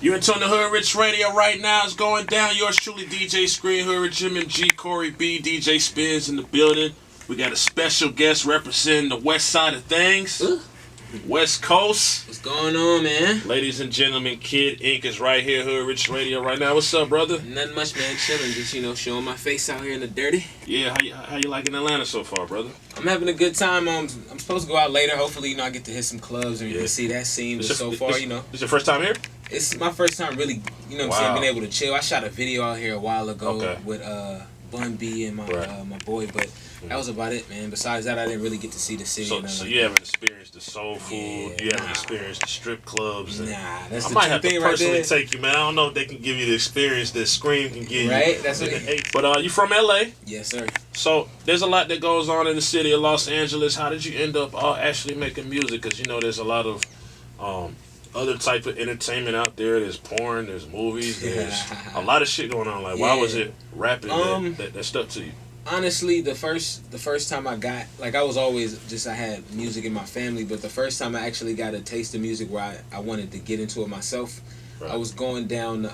You in tune to Hoodrich Radio right now. It's going down. Yours truly, DJ Screen, Hoodrich, Jim and G, Corey B, DJ Spins in the building. We got a special guest representing the west side of things. West Coast. What's going on, man? Ladies and gentlemen, Kid Ink is right here, Hoodrich Radio right now. What's up, brother? Nothing much, man. Chilling, just, showing my face out here in the dirty. Yeah, how you liking Atlanta so far, brother? I'm having a good time. I'm supposed to go out later. Hopefully, I get to hit some clubs and you can see that scene. But so far, This your first time here? It's my first time really, being able to chill. I shot a video out here a while ago with Bun B and my boy, but that was about it, man. Besides that, I didn't really get to see the city. So you haven't experienced the soul food. You haven't experienced the strip clubs. Nah, that's I might have to personally take you, man. I don't know if they can give you the experience that Scream can give you. Right? That's what. But you from LA? Yes, sir. So there's a lot that goes on in the city of Los Angeles. How did you end up actually making music? Because there's a lot of other type of entertainment out there. There's porn, there's movies, there's a lot of shit going on. Like, why was it rapping that stuck to you? Honestly, the first time I got, I was always I had music in my family, but the first time I actually got a taste of music where I wanted to get into it myself, I was going down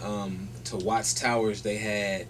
to Watts Towers. They had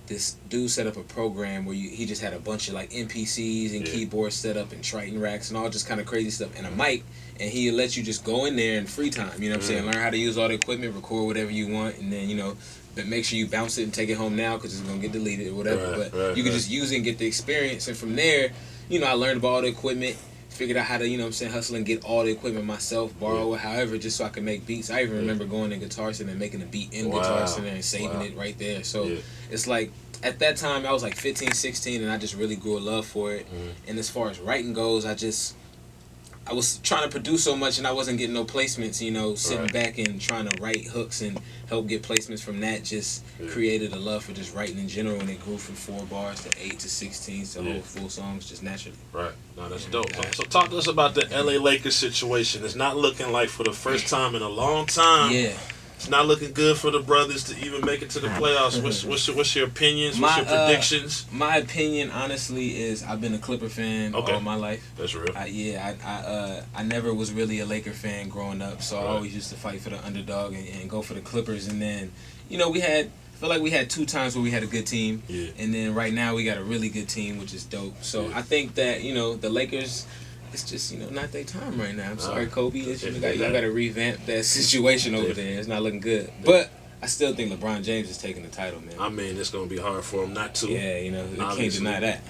this dude set up a program where he just had a bunch of MPCs and keyboards set up and Triton racks and all just kind of crazy stuff and a mic, and he let you just go in there in free time, learn how to use all the equipment, record whatever you want, and then but make sure you bounce it and take it home now because it's gonna get deleted or whatever. But you can just use it and get the experience, and from there, I learned about all the equipment, figured out how to hustle and get all the equipment myself, borrow it, however, just so I can make beats. I even remember going to Guitar Center and making a beat in Guitar Center and saving it right there. So it's like, at that time I was 15, 16, and I just really grew a love for it. And as far as writing goes, I was trying to produce so much and I wasn't getting no placements, sitting back and trying to write hooks and help get placements from that just created a love for just writing in general, and it grew from 4 bars to 8 to 16 to whole full songs just naturally. Right. No, that's dope. So talk to us about the LA Lakers situation. It's not looking like for the first time in a long time. Yeah. It's not looking good for the brothers to even make it to the playoffs. What's your opinions? What's your predictions? My opinion, honestly, is I've been a Clipper fan all my life. That's real. I never was really a Laker fan growing up, so I always used to fight for the underdog and go for the Clippers. And then, I feel like we had 2 times where we had a good team, and then right now we got a really good team, which is dope. So I think that the Lakers, it's just not their time right now. I'm sorry, Kobe. You got to revamp that situation over there. It's not looking good. But I still think LeBron James is taking the title, man. I mean, it's gonna be hard for him not to. Yeah, you can't deny that.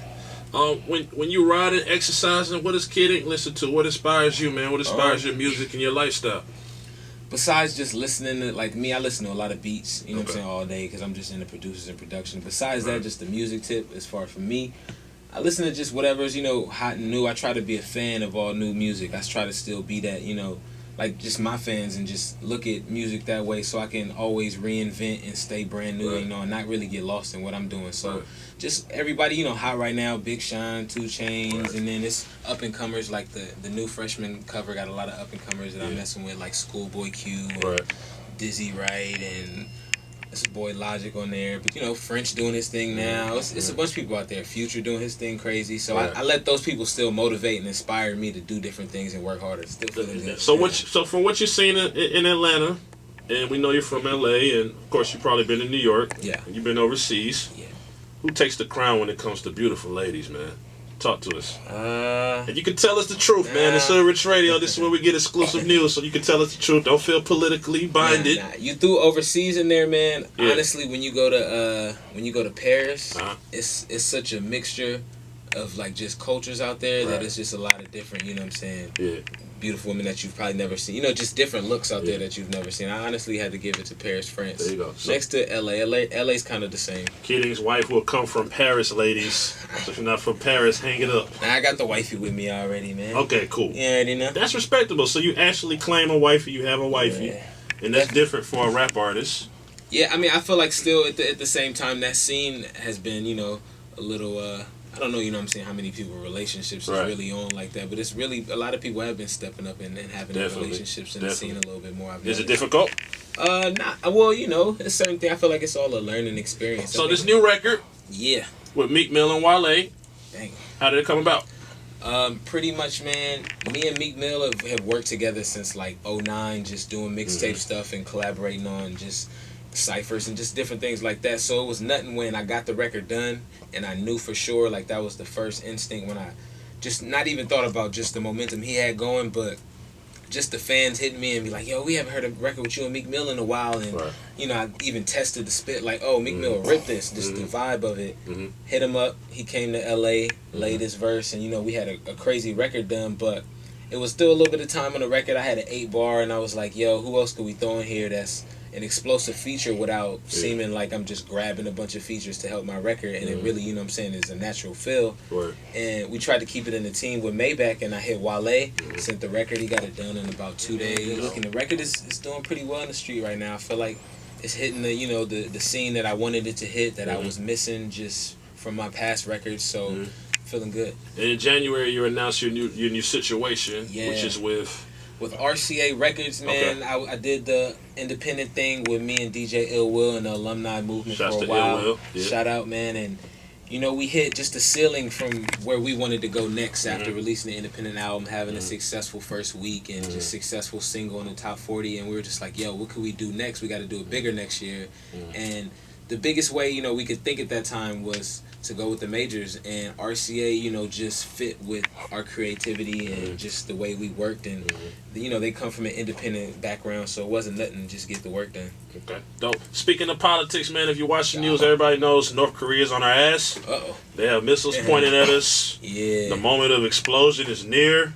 When you riding, exercising, what does Kid Ink listen to? What inspires you, man? What inspires your music and your lifestyle? Besides just listening to, me, I listen to a lot of beats, what I'm saying, all day because I'm just into producers and production. Besides that, just the music tip, as far for me, I listen to just whatever's, hot and new. I try to be a fan of all new music. I try to still be that, just my fans, and just look at music that way so I can always reinvent and stay brand new, and not really get lost in what I'm doing. So just everybody, hot right now, Big Sean, 2 Chainz, and then it's up-and-comers, like the new freshman cover got a lot of up-and-comers that I'm messing with, like Schoolboy Q and Dizzy Wright, and it's a boy Logic on there, but French doing his thing now. It's a bunch of people out there. Future doing his thing crazy. So I let those people still motivate and inspire me to do different things and work harder. Still feeling good. So from what you're seeing in Atlanta, and we know you're from LA, and of course you've probably been in New York. Yeah. And you've been overseas. Yeah. Who takes the crown when it comes to beautiful ladies, man? Talk to us. And you can tell us the truth, man. It's Hoodrich Radio. This is where we get exclusive news, so you can tell us the truth. Don't feel politically binded. You threw overseas in there, man. Yeah. Honestly, when you go to Paris, it's such a mixture of just cultures out there that it's just a lot of different. Beautiful women that you've probably never seen. Just different looks out there that you've never seen. I honestly had to give it to Paris, France. There you go. Next to LA's kind of the same. Kid Ink's wife will come from Paris, ladies. So if you're not from Paris, hang it up. I got the wifey with me already, man. Okay, cool. You already know. That's respectable. So you actually claim a wifey, you have a wifey. And that's different for a rap artist. Yeah, I mean, I feel like still at the same time, that scene has been, a little... I don't know, what I'm saying, how many people relationships is really on like that, but it's really, a lot of people have been stepping up and having relationships and seeing a little bit more. Is it difficult? It's certain thing. I feel like it's all a learning experience. So this new record, with Meek and Wiley, dang, how did it come about? Pretty much, man. Me and Meek Mill have worked together since like '09, just doing mixtape stuff and collaborating on just ciphers and just different things like that. So it was nothing when I got the record done, and I knew for sure like that was the first instinct when I just not even thought about just the momentum he had going, but just the fans hitting me and be like, yo, we haven't heard a record with you and Meek Mill in a while. And, you know, I even tested the spit like, oh, Meek Mill ripped this. Just the vibe of it. Hit him up. He came to L.A., laid his verse, and, you know, we had a crazy record done. But it was still a little bit of time on the record. I had an 8-bar, and I was like, yo, who else could we throw in here that's an explosive feature without seeming like I'm just grabbing a bunch of features to help my record, and it really, you know what I'm saying, is a natural feel. And we tried to keep it in the team with Maybach, and I hit Wiley, sent the record, he got it done in about 2 days. Looking, the record is doing pretty well in the street right now. I feel like it's hitting the, you know, the scene that I wanted it to hit, that I was missing just from my past records, so feeling good. And in January you announced your new situation, which is with RCA Records, man. I did the independent thing with me and DJ Ill Will and the alumni movement for a while. Shout out, man. And, you know, we hit just the ceiling from where we wanted to go next after releasing the independent album, having a successful first week and just successful single in the top 40. And we were just like, yo, what could we do next? We got to do it bigger next year. And the biggest way, you know, we could think at that time was to go with the majors, and RCA, you know, just fit with our creativity and just the way we worked, and you know, they come from an independent background, so it wasn't nothing, just get the work done. Okay, dope. Speaking of politics, man, if you watch the news, everybody knows North Korea's on our ass. They have missiles pointed at us. The moment of explosion is near.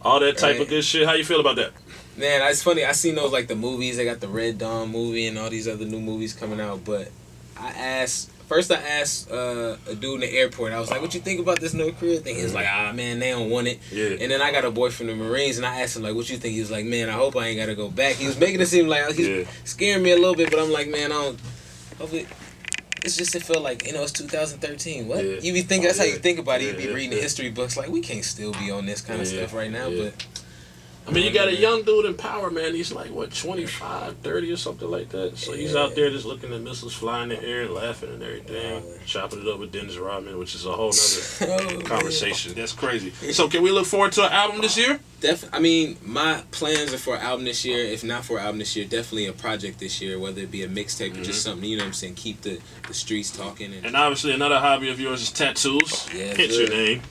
All that type of good shit. How you feel about that? Man, it's funny. I seen those, like, the movies. They got the Red Dawn movie and all these other new movies coming out. But I asked a dude in the airport. I was like, what you think about this North Korea thing? He was like, man, they don't want it. And then I got a boy from the Marines, and I asked him, like, what you think? He was like, man, I hope I ain't got to go back. He was making it seem like he's scaring me a little bit, but I'm like, man, I don't. Hopefully. It's just, it felt like, you know, it's 2013. What? You be thinking, that's how you think about it. You be reading the history books, like, we can't still be on this kind of stuff right now, but. I mean, you got a young dude in power, man. He's like, what, 25, 30 or something like that? So he's out there just looking at missiles fly in the air and laughing and everything, chopping it up with Dennis Rodman, which is a whole nother conversation. That's crazy. So can we look forward to an album this year? I mean, my plans are for an album this year. If not for an album this year, definitely a project this year, whether it be a mixtape or just something, you know what I'm saying, keep the streets talking. And obviously another hobby of yours is tattoos. Hit your name.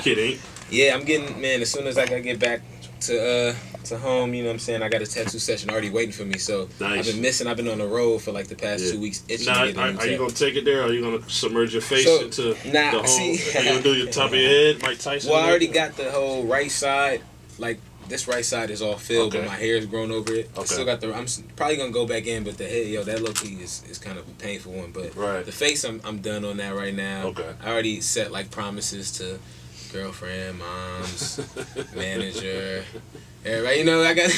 Kidding. Yeah, I'm getting, man, as soon as I get back to home, you know what I'm saying, I got a tattoo session already waiting for me, so I've been on the road for like the past 2 weeks itching to get Are you gonna take it there, or are you gonna submerge your face into the whole, are you gonna do your top of your head, Mike Tyson? Well, I already got the whole right side, like this right side is all filled, but my hair's grown over it. I still got I'm probably gonna go back in, but the head, that low key is kind of a painful one, but the face, I'm done on that right now. I already set like promises to girlfriend, moms, manager, everybody. You know, I got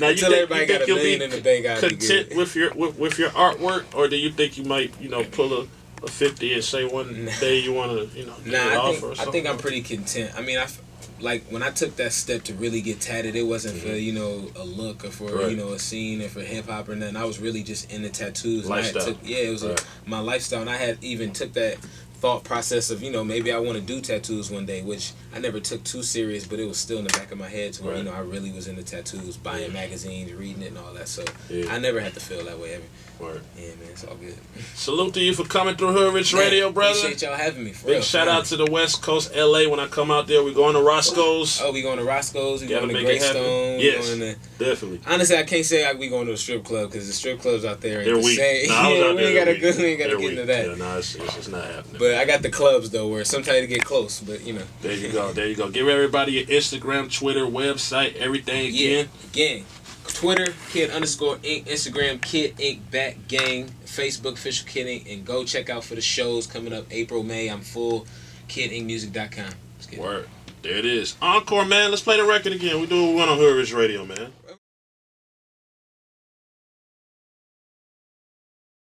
until everybody got $1 million in the bank. I'll content be with your artwork, or do you think you might, you know, pull a 50 and say one day you want to, you know, get it off or something? I think I'm pretty content. I mean, like when I took that step to really get tatted, it wasn't for, you know, a look or for you know, a scene or for hip hop or nothing. I was really just into tattoos. Lifestyle. It was my lifestyle, and I had even took that thought process of, you know, maybe I want to do tattoos one day, which I never took too serious, but it was still in the back of my head to where, you know, I really was into tattoos, buying magazines, reading it and all that, so I never had to feel that way ever. Yeah, man, it's all good. Salute to you for coming through Hoodrich Radio, brother. Appreciate y'all having me. Big shout out to the West Coast, LA. When I come out there, we going to Roscoe's. We going to Roscoe's. We going to Greystone. Yes, definitely. Honestly, I can't say we going to a strip club because the strip clubs out there ain't the same. We ain't got to get into that. Yeah, no, it's not happening. But I got the clubs though, where sometimes to get close. But you know. There you go. Give everybody your Instagram, Twitter, website, everything again. Gang. Twitter, Kid_Inc. Instagram, Kid Inc. Back Gang. Facebook, Official Kid Inc. And go check out for the shows coming up April, May. I'm full. KidIncMusic.com. Word. There it is. Encore, man. Let's play the record again. We do what we want on Hoodrich Radio, man.